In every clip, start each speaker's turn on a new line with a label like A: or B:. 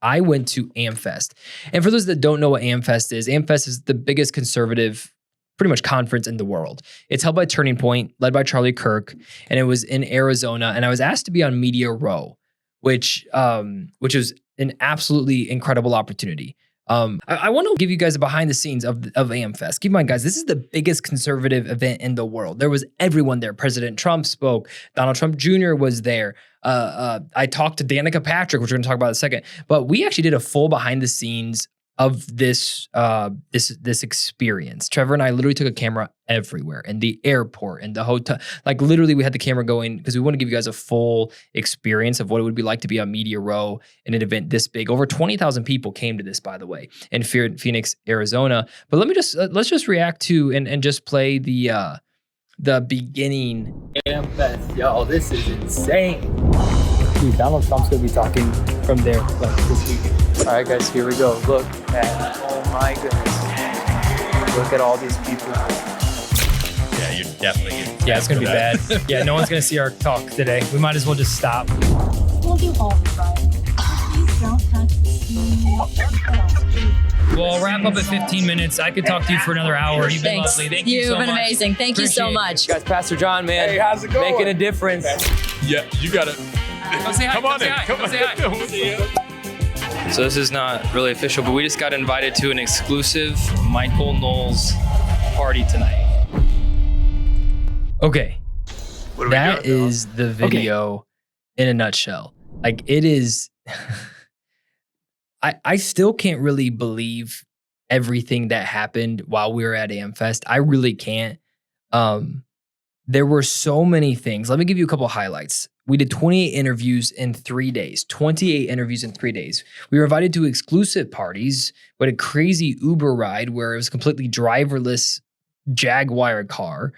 A: I went to AmFest. And for those that don't know what AmFest is the biggest conservative pretty much conference in the world. It's held by Turning Point, led by Charlie Kirk, and it was in Arizona. And I was asked to be on Media Row, which was an absolutely incredible opportunity. I want to give you guys a behind the scenes of AmFest. Keep in mind, guys, this is the biggest conservative event in the world. There was everyone there. President Trump spoke. Donald Trump Jr. was there. I talked to Danica Patrick, which we're going to talk about in a second. But we actually did a full behind the scenes of this experience. Trevor and I literally took a camera everywhere, in the airport, in the hotel. Like literally we had the camera going because we want to give you guys a full experience of what it would be like to be on Media Row in an event this big. Over 20,000 people came to this, by the way, in Phoenix, Arizona. But let's just react to and just play the beginning. AmFest, yo, this is insane. Dude, Donald Trump's gonna be talking from there like this week. All right, guys, here we go. Look at, oh my goodness. Look at all these people.
B: Yeah, you're definitely getting
A: Yeah, it's going to be bad. Yeah, no one's going to see our talk today. We might as well just stop.
C: We'll do all the right. Please don't touch the
A: Well, I'll wrap up at 15 minutes. I could talk to you for another hour. You've been lovely. Thank you so much.
D: You've been amazing. Thank you so much.
A: Guys, Pastor John, man.
E: Hey, how's it going?
A: Making a difference.
B: Yeah, you got it.
A: Come say hi.
B: Come on in. Come on.
A: Say hi. So this is not really official, but we just got invited to an exclusive Michael Knowles party tonight. Okay. That is the video in a nutshell. Like it is, I still can't really believe everything that happened while we were at AmFest. I really can't. There were so many things. Let me give you a couple highlights. We did 28 interviews in 3 days. 28 interviews in 3 days. We were invited to exclusive parties. We had a crazy Uber ride where it was a completely driverless Jaguar car.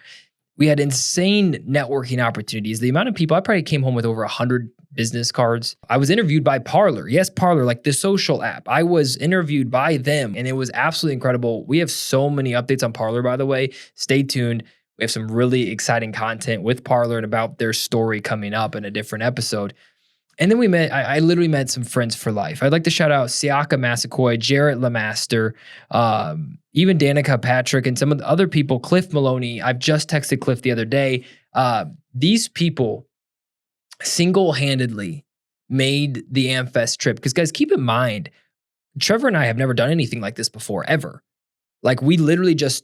A: We had insane networking opportunities. The amount of people, I probably came home with over 100 business cards. I was interviewed by Parler. Yes, Parler, like the social app. I was interviewed by them and it was absolutely incredible. We have so many updates on Parler, by the way. Stay tuned. We have some really exciting content with Parler and about their story coming up in a different episode. And then I literally met some friends for life. I'd like to shout out Siaka Massaquoi, Jarrett Lamaster, even Danica Patrick, and some of the other people, Cliff Maloney. I've just texted Cliff the other day. These people single-handedly made the AmFest trip. Because guys, keep in mind, Trevor and I have never done anything like this before, ever. Like we literally just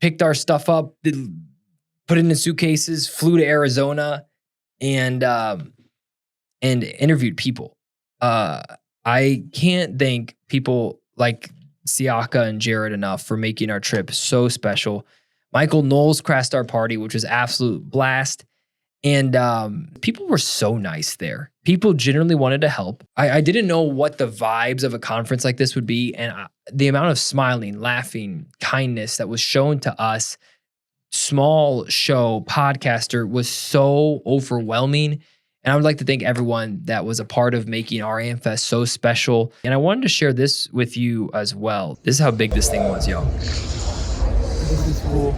A: picked our stuff up, put it in suitcases, flew to Arizona, and interviewed people. I can't thank people like Siaka and Jared enough for making our trip so special. Michael Knowles crashed our party, which was absolute blast. And people were so nice there. People genuinely wanted to help. I didn't know what the vibes of a conference like this would be. And the amount of smiling, laughing, kindness that was shown to us, small show podcaster, was so overwhelming. And I would like to thank everyone that was a part of making our AmFest so special. And I wanted to share this with you as well. This is how big this thing was, y'all. This is cool.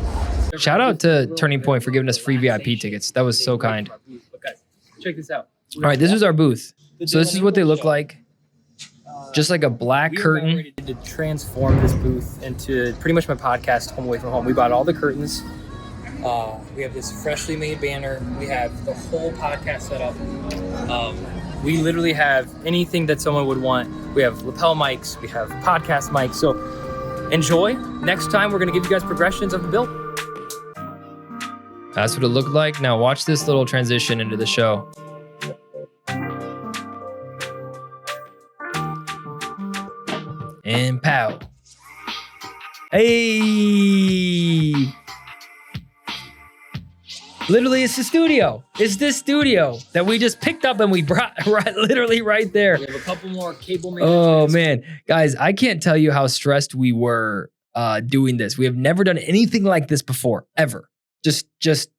A: Shout out to Turning Point for giving us free VIP tickets. That was so kind.
E: Okay, check this out.
A: All right, this was our booth. So this is what they look like. Just like a black curtain.
E: We ready to transform this booth into pretty much my podcast, Home Away from Home. We bought all the curtains. We have this freshly made banner. We have the whole podcast set up. We literally have anything that someone would want. We have lapel mics. We have podcast mics. So enjoy. Next time, we're going to give you guys progressions of the build.
A: That's what it looked like. Now watch this little transition into the show. And pow. Hey! Literally, it's the studio. It's this studio that we just picked up and we brought literally right there.
E: We have a couple more cable
A: Oh, man. Guys, I can't tell you how stressed we were doing this. We have never done anything like this before, ever. Just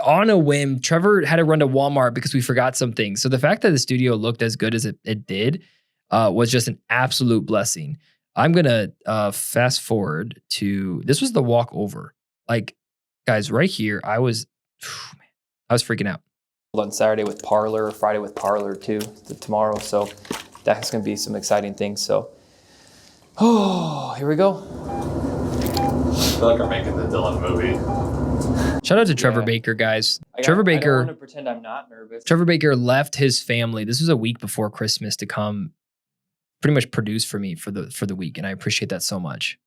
A: on a whim. Trevor had to run to Walmart because we forgot some things. So the fact that the studio looked as good as it did was just an absolute blessing. I'm going to fast forward to, this was the walk over. Like, guys, right here, I was freaking out. On Saturday with Parler, Friday with Parler too, tomorrow. So that's going to be some exciting things. So, here we go.
B: I feel like I'm making the Dillon movie.
A: Shout out to Trevor Baker, guys. Trevor Baker.
E: I don't want to pretend I'm not nervous.
A: Trevor Baker left his family. This was a week before Christmas to come pretty much produce for me for the week. And I appreciate that so much.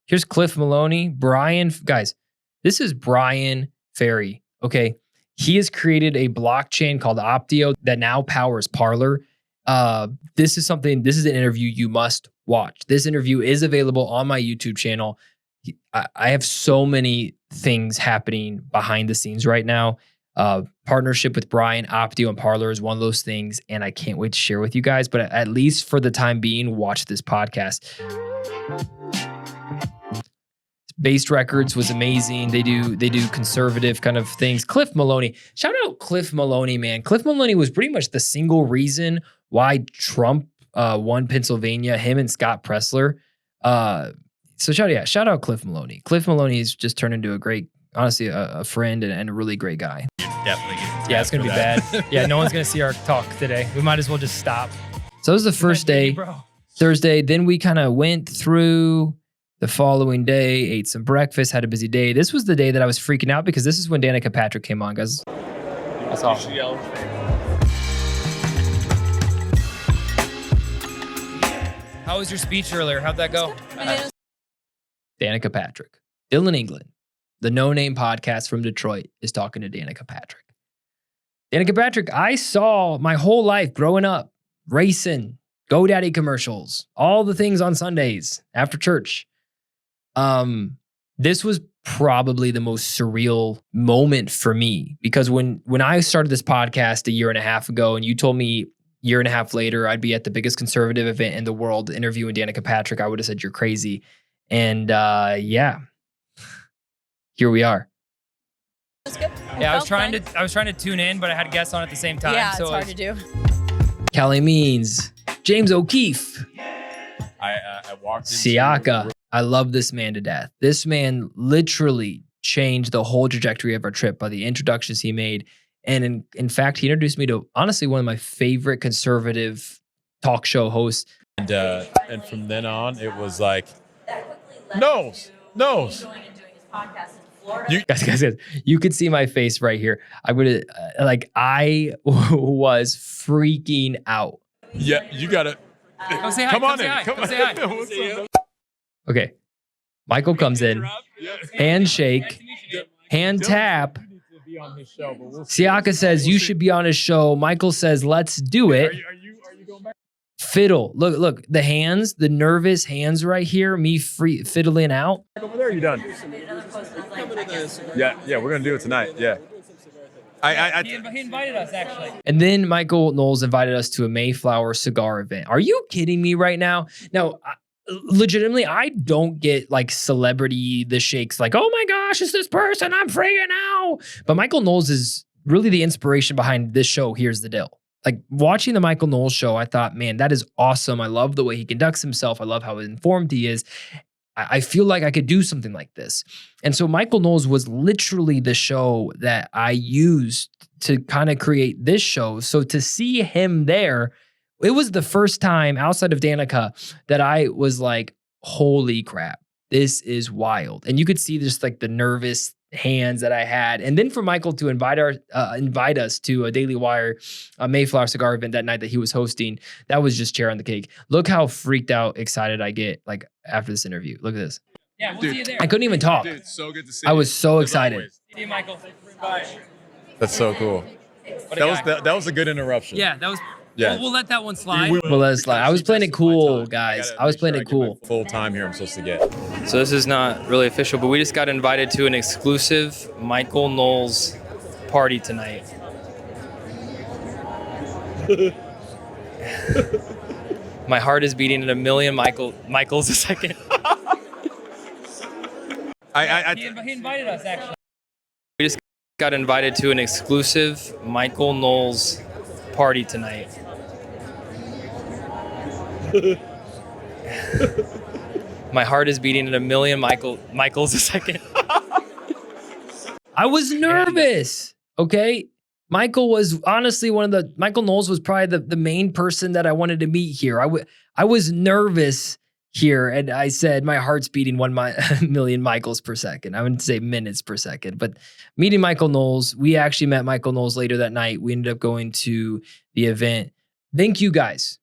A: Here's Cliff Maloney. Brian, guys, this is Brian Ferry. Okay. He has created a blockchain called Optio that now powers Parler. This is an interview you must watch. This interview is available on my YouTube channel. I have so many things happening behind the scenes right now. Partnership with Brian, Optio, and Parler is one of those things, and I can't wait to share with you guys. But at least for the time being, watch this podcast. Based Records was amazing. They do conservative kind of things. Cliff Maloney, shout out Cliff Maloney, man. Cliff Maloney was pretty much the single reason why Trump won Pennsylvania. Him and Scott Pressler. So shout out Cliff Maloney. Cliff Maloney has just turned into a great, honestly, a friend and a really great guy.
B: Definitely.
A: Yeah, it's gonna be bad. Yeah, no one's gonna see our talk today. We might as well just stop. So it was the first day, Thursday. Then we kind of went through the following day, ate some breakfast, had a busy day. This was the day that I was freaking out because this is when Danica Patrick came on, guys. That's awesome. How was your speech earlier? How'd that go? Danica Patrick, Dillon, England. The No Name podcast from Detroit is talking to Danica Patrick. Danica Patrick, I saw my whole life growing up, racing, GoDaddy commercials, all the things on Sundays after church. This was probably the most surreal moment for me because when I started this podcast a year and a half ago and you told me a year and a half later I'd be at the biggest conservative event in the world interviewing Danica Patrick, I would have said you're crazy. And yeah, here we are.
D: That's good.
A: Yeah, I was trying to tune in, but I had guests on at the same time.
D: Yeah,
A: so
D: it's hard to do.
A: Callie Means, James O'Keefe,
B: I walked into
A: Siaka. I love this man to death. This man literally changed the whole trajectory of our trip by the introductions he made. And in fact, he introduced me to, honestly, one of my favorite conservative talk show hosts.
B: And from then on, it was like, Knowles.
A: Guys, you could see my face right here. I was freaking out.
B: Yeah, you gotta
A: Come say hi.
B: come on in.
A: Come say hi. What's up? Okay. Michael comes in, handshake, hand tap. Siaka says, you should be on his show. Michael says, let's do it.
B: Are you going back?
A: Fiddle. Look, the hands, the nervous hands right here, me fiddling out.
B: Over there, are you done? Yeah, we're gonna do it tonight. Yeah.
A: He invited us, actually. And then Michael Knowles invited us to a Mayflower cigar event. Are you kidding me right now? Now, legitimately, I don't get like celebrity the shakes like, oh my gosh, it's this person, I'm freaking out. But Michael Knowles is really the inspiration behind this show. Here's the deal. Like watching the Michael Knowles show, I thought, man, that is awesome. I love the way he conducts himself. I love how informed he is. I feel like I could do something like this. And so Michael Knowles was literally the show that I used to kind of create this show. So to see him there, it was the first time outside of Danica that I was like, holy crap, this is wild. And you could see just like the nervous hands that I had. And then for Michael to invite us to a Daily Wire Mayflower cigar event that night that he was hosting, that was just cherry on the cake. Look how freaked out, excited I get like after this interview. Look at this. Yeah, we'll see you there. I couldn't even talk.
B: Dude, so good to see
A: I
B: you.
A: was so excited.
B: See you, Michael. That's so cool. That was a good interruption.
A: Yeah, that was.
B: Yeah.
A: We'll let that one slide. We'll let it slide. I was playing it cool, guys. I was playing it cool.
B: Full time here I'm supposed to get.
A: So this is not really official, but we just got invited to an exclusive Michael Knowles party tonight. My heart is beating at a million Michaels a second. He invited us, actually. We just got invited to an exclusive Michael Knowles party tonight. My heart is beating at a million Michaels a second. I was nervous. Okay. Michael was honestly Michael Knowles was probably the main person that I wanted to meet here. I was nervous here, and I said my heart's beating 1 million Michaels per second. I wouldn't say minutes per second, but meeting Michael Knowles, we actually met Michael Knowles later that night. We ended up going to the event. Thank you guys.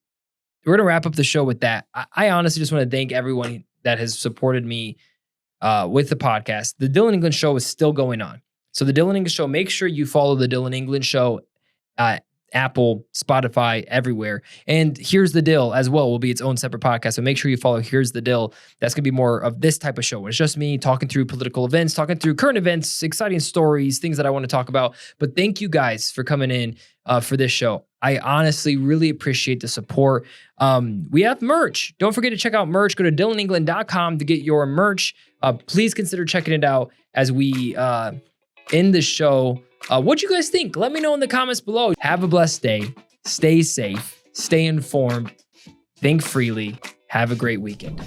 A: We're going to wrap up the show with that. I honestly just want to thank everyone that has supported me with the podcast. The Dillon England Show is still going on. So the Dillon England Show, make sure you follow the Dillon England Show, Apple, Spotify, everywhere. And Here's the Dill as well will be its own separate podcast. So make sure you follow Here's the Dill. That's going to be more of this type of show. It's just me talking through political events, talking through current events, exciting stories, things that I want to talk about. But thank you guys for coming in for this show. I honestly really appreciate the support. We have merch. Don't forget to check out merch. Go to dillonengland.com to get your merch. Please consider checking it out as we end the show. What you guys think? Let me know in the comments below. Have a blessed day. Stay safe. Stay informed. Think freely. Have a great weekend.